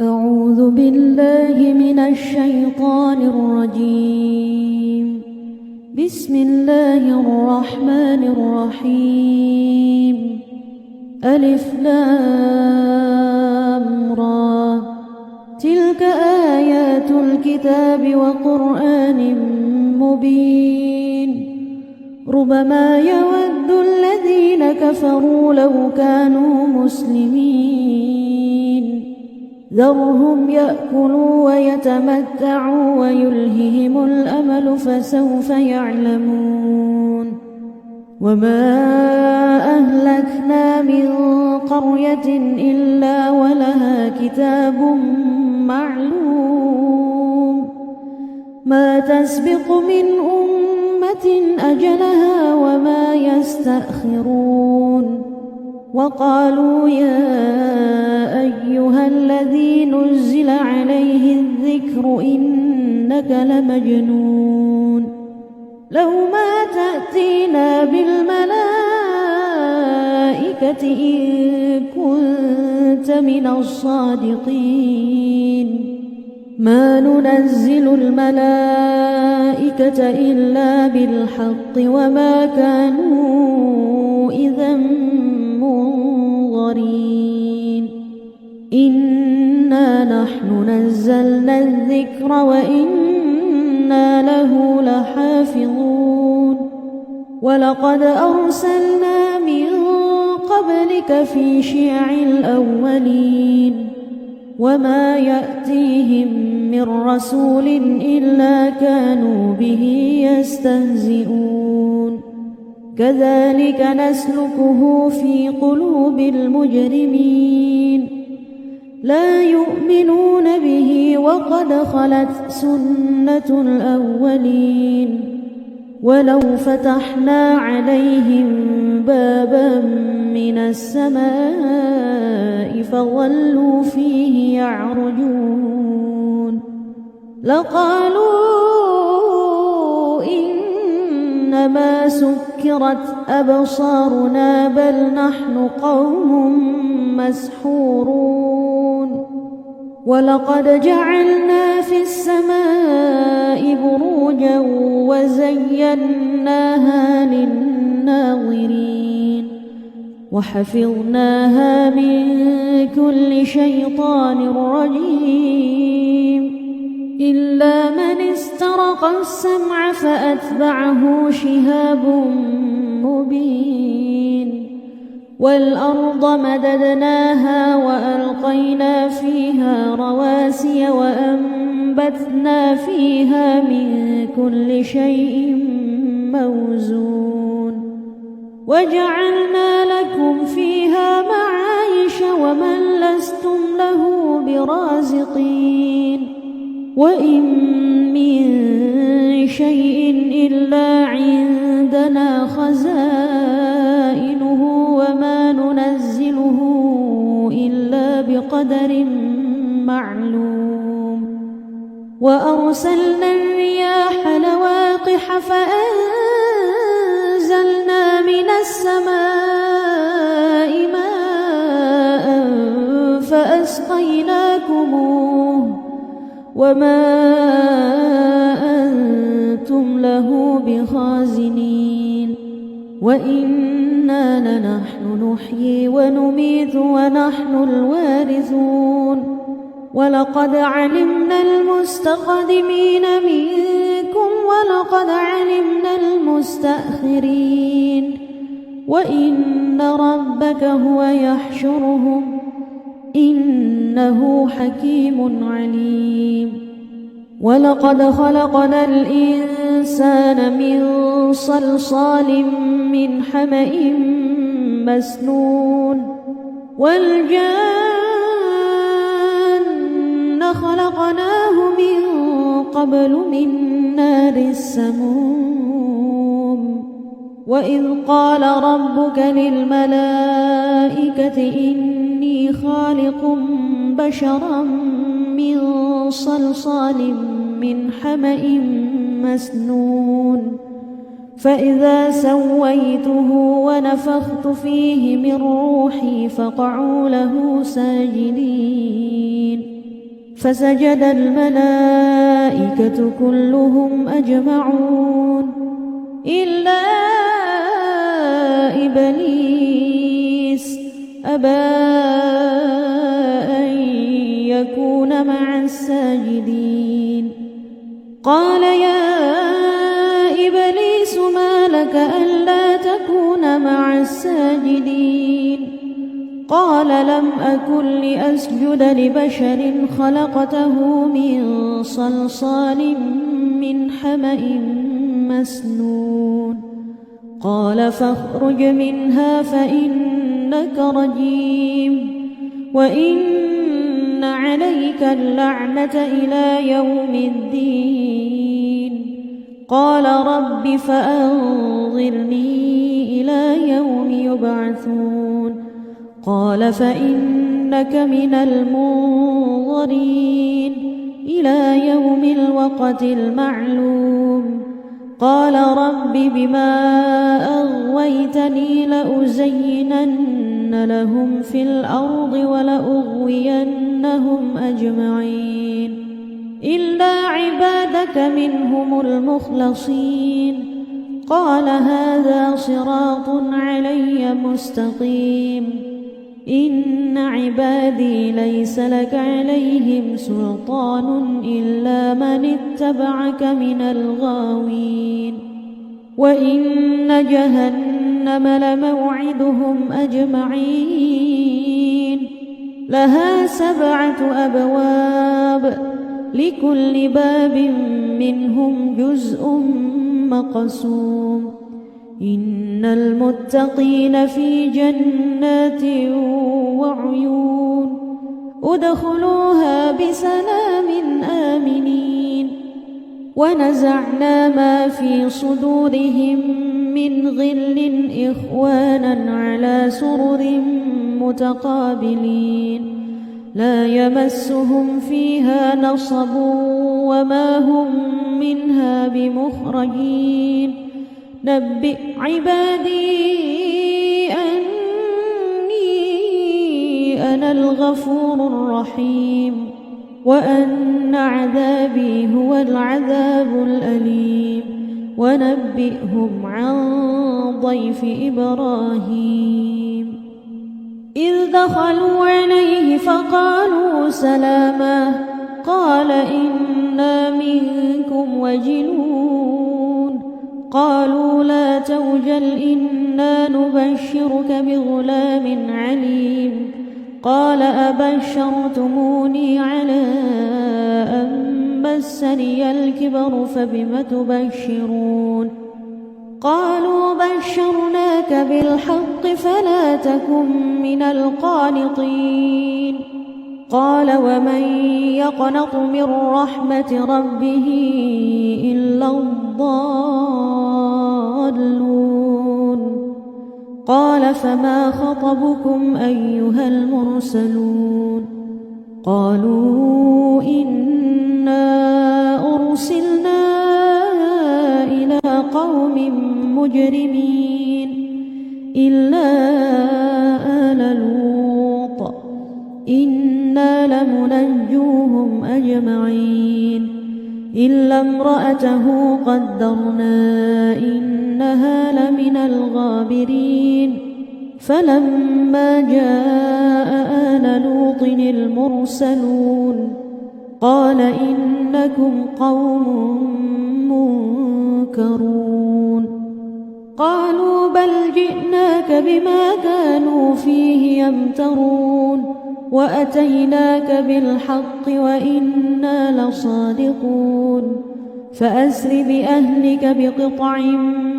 أعوذ بالله من الشيطان الرجيم. بسم الله الرحمن الرحيم. ألف لام را، تلك آيات الكتاب وقرآن مبين. ربما يود الذين كفروا لو كانوا مسلمين. ذرهم يأكلوا ويتمتعوا ويلههم الأمل فسوف يعلمون. وما أهلكنا من قرية إلا ولها كتاب معلوم، ما تسبق من أمة أجلها وما يستأخرون. وقالوا يا أيها الذي نزل عليه الذكر إنك لمجنون، لو ما تأتينا بالملائكة إن كنت من الصادقين. ما ننزل الملائكة إلا بالحق وما كانوا إذا منظرين. إنا نحن نزلنا الذكر وإنا له لحافظون. ولقد أرسلنا من قبلك في شيع الأولين، وما يأتيهم من رسول إلا كانوا به يستهزئون. كذلك نسلكه في قلوب المجرمين، لا يؤمنون به وقد خلت سنة الأولين. ولو فتحنا عليهم بابا من السماء فظلوا فيه يعرجون لقالوا إنما سكرت أبصارنا بل نحن قوم مسحورون. ولقد جعلنا في السماء بروجا وزيناها للناظرين وحفظناها من كل شيطان رجيم. إلا من استرق السمع فأتبعه شهاب مبين. والأرض مددناها وألقينا فيها رواسي وأنبتنا فيها من كل شيء موزون. وجعلنا لكم فيها معايش ومن لستم له برازقين. وإن من شيء إلا عندنا خزائنه وما ننزله إلا بقدر معلوم. وأرسلنا الرياح لواقح فأنزلنا من السماء ماء فأسقيناكموه وما أنتم له بخازنين. وإنا لنحن نحيي ونميت ونحن الوارثون. ولقد علمنا المستقدمين منكم ولقد علمنا المستأخرين. وإن ربك هو يحشرهم إنه حكيم عليم. ولقد خلقنا الإنسان من صلصال من حمأ مسنون. والجان خلقناه من قبل من نار السموم. وإذ قال ربك للملائكة إني خالق بشرا من صلصال من حمأ مسنون. فإذا سويته ونفخت فيه من روحي فقعوا له ساجدين فسجد الملائكة كلهم أجمعون إلا إبليس أبى أن يكون مع الساجدين. قال يا إبليس ما لك ألا تكون مع الساجدين؟ قال لم أكن لأسجد لبشر خلقته من صلصال من حمأ مسنون. قال فاخرج منها فإنك رجيم وإن عليك اللعنة إلى يوم الدين. قال رب فأنظرني إلى يوم يبعثون. قال فإنك من المنظرين إلى يوم الوقت المعلوم. قال رب بما أغويتني لأزينن لهم في الأرض ولأغوينهم أجمعين إلا عبادك منهم المخلصين. قال هذا صراط علي مستقيم. إن عبادي ليس لك عليهم سلطان إلا من اتبعك من الغاوين. وإن جهنم لموعدهم أجمعين لها 7 أبواب لكل باب منهم جزء مقسوم. إن المتقين في جنات وعيون ادخلوها بسلام آمنين. ونزعنا ما في صدورهم من غل إخوانا على سرر متقابلين لا يمسهم فيها نصب وما هم منها بمخرجين. نبئ عبادي أني أنا الغفور الرحيم وأن عذابي هو العذاب الأليم. ونبئهم عن ضيف إبراهيم إذ دخلوا عليه فقالوا سلاما قال إنا منكم وجلون. قالوا لا توجل إنا نبشرك بغلام عليم. قال أبشرتموني على أن مسني الكبر فبم تبشرون؟ قالوا بشرناك بالحق فلا تكن من القانطين. قال ومن يقنط من رحمة ربه إلا الضالون. قال فما خطبكم أيها المرسلون؟ قالوا إنا أرسلنا إلى قوم مجرمين إلا آل لوط إنا لمنجوهم أجمعين إلا امرأته قدرنا إنها لمن الغابرين. فلما جاء آل لوط المرسلون قال إنكم قوم منكرون. قالوا بل جئناك بما كانوا فيه يمترون وأتيناك بالحق وإنا لصادقون. فأسر بأهلك بقطع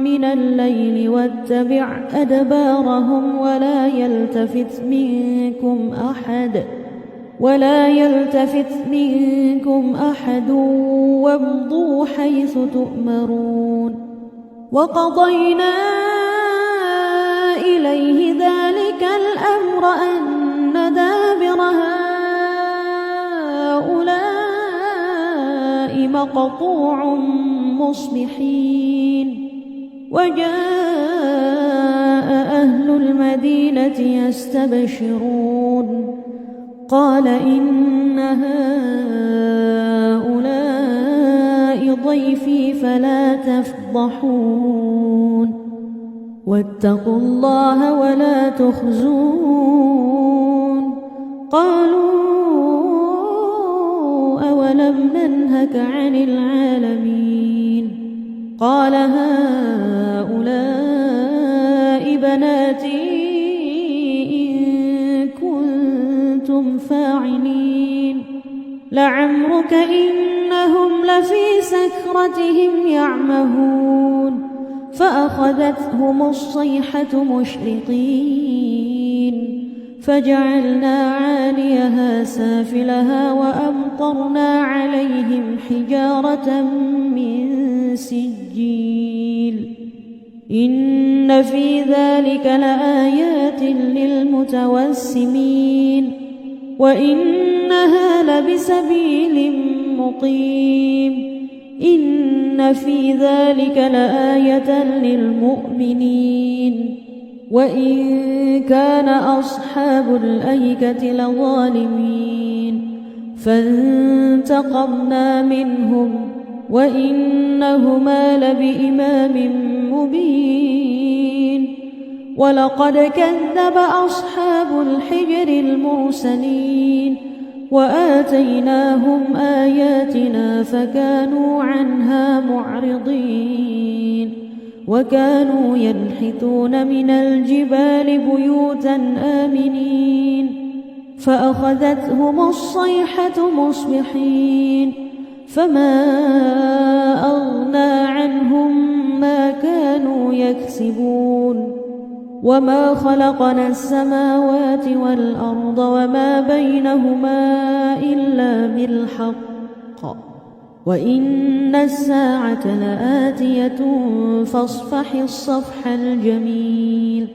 من الليل واتبع أدبارهم ولا يلتفت منكم أحد وامضوا حيث تؤمرون. وقضينا إليه ذلك الأمر أن دابر هؤلاء مقطوع مصبحين. وجاء أهل المدينة يستبشرون قال إن هؤلاء ضيفي فلا تفضحون واتقوا الله ولا تخزون قالوا أولم ننهك عن العالمين قال هؤلاء بناتي إن كنتم فاعلين لعمرك إنهم لفي سكرتهم يعمهون فأخذتهم الصيحة مشرقين فجعلنا عاليها سافلها وأمطرنا عليهم حجارة من سجيل إن في ذلك لآيات للمتوسمين وإنها لبسبيل مقيم إن في ذلك لآية للمؤمنين وإن كان أصحاب الأيكة لظالمين فانتقمنا منهم وإنهما لبإمام مبين ولقد كذب أصحاب الحجر المرسلين وآتيناهم آياتنا فكانوا عنها معرضين وكانوا ينحتون من الجبال بيوتا آمنين فأخذتهم الصيحة مصبحين فما أغنى عنهم ما كانوا يكسبون وما خلقنا السماوات والأرض وما بينهما إلا بالحق وإن الساعة لآتية فاصفح الصفح الجميل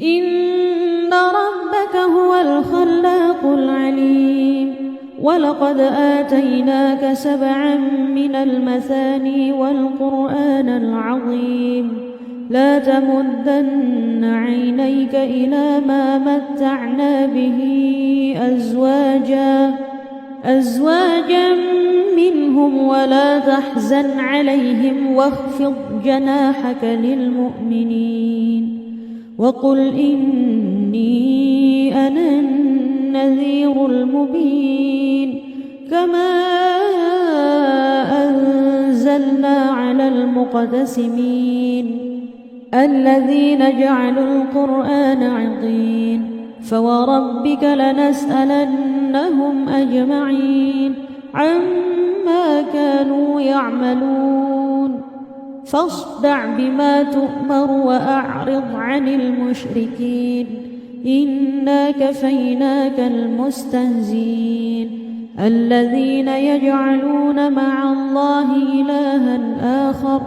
إن ربك هو الخلاق العليم ولقد آتيناك 7 من المثاني والقرآن العظيم لا تمدن عينيك إلى ما متعنا به أزواجا منهم ولا تحزن عليهم واخفض جناحك للمؤمنين وقل إني أنا النذير المبين كما أنزلنا على المقتسمين الذين جعلوا القرآن عضين فوربك لنسألنهم أجمعين عما كانوا يعملون فاصدع بما تؤمر وأعرض عن المشركين إنا كفيناك المستهزئين الذين يجعلون مع الله إلها آخر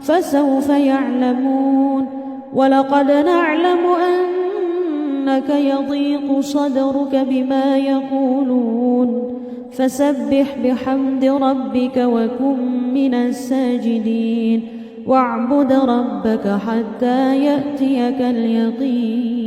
فسوف يعلمون ولقد نعلم أنك يضيق صدرك بما يقولون فسبح بحمد ربك وكن من الساجدين واعبد ربك حتى يأتيك اليقين